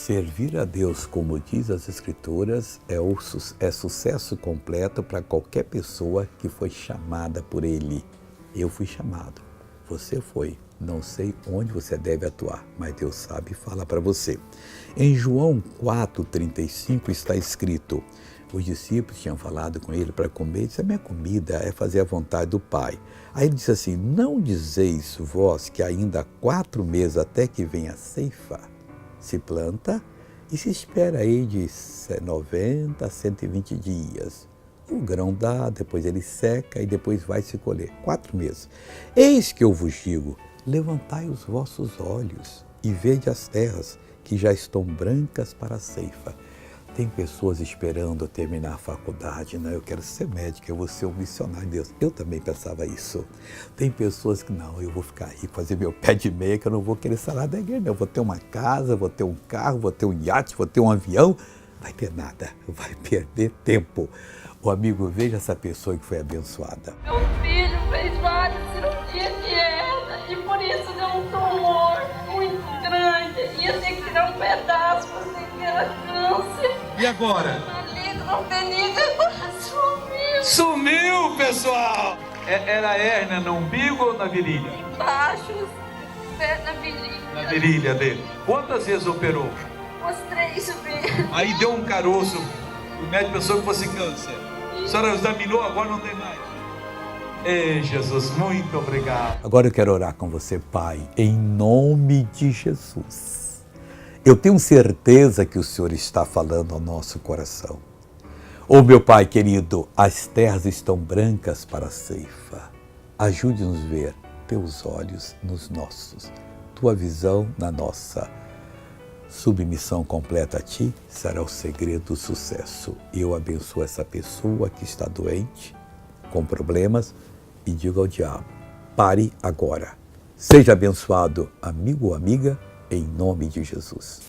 Servir a Deus, como diz as Escrituras, é sucesso completo para qualquer pessoa que foi chamada por Ele. Eu fui chamado, você foi. Não sei onde você deve atuar, mas Deus sabe e fala para você. Em João 4,35 está escrito, os discípulos tinham falado com ele para comer, ele disse, a minha comida é fazer a vontade do Pai. Aí ele disse assim, não dizeis vós que ainda há 4 meses até que venha a ceifa? Se planta e se espera aí de 90 a 120 dias. O grão dá, depois ele seca e depois vai se colher. 4 meses. Eis que eu vos digo, levantai os vossos olhos e vede as terras que já estão brancas para a ceifa. Tem pessoas esperando eu terminar a faculdade, né? Eu quero ser médico, eu vou ser um missionário de Deus. Eu também pensava isso. Tem pessoas que não, eu vou ficar aí, fazer meu pé de meia, que eu não vou querer salário da igreja. Eu vou ter uma casa, vou ter um carro, vou ter um iate, vou ter um avião. Vai ter nada, vai perder tempo. O amigo, veja essa pessoa que foi abençoada. Meu filho fez várias cirurgias de hernia e por isso deu um tumor muito grande. Ia ter que tirar um pedaço, porque era câncer. E agora? Maligno, benigno, sumiu. Sumiu, pessoal! Era hérnia no umbigo ou na virilha? Embaixo, pé na virilha. Na virilha dele. Quantas vezes operou? Umas 3 vezes. Aí deu um caroço. O médico pensou que fosse câncer. A senhora examinou, agora não tem mais. Ei, Jesus, muito obrigado. Agora eu quero orar com você, Pai, em nome de Jesus. Eu tenho certeza que o Senhor está falando ao nosso coração. Ô meu Pai querido, as terras estão brancas para a ceifa. Ajude-nos a ver teus olhos nos nossos, tua visão na nossa. Submissão completa a Ti será o segredo do sucesso. Eu abençoo essa pessoa que está doente, com problemas, e digo ao diabo, pare agora. Seja abençoado, amigo ou amiga, em nome de Jesus.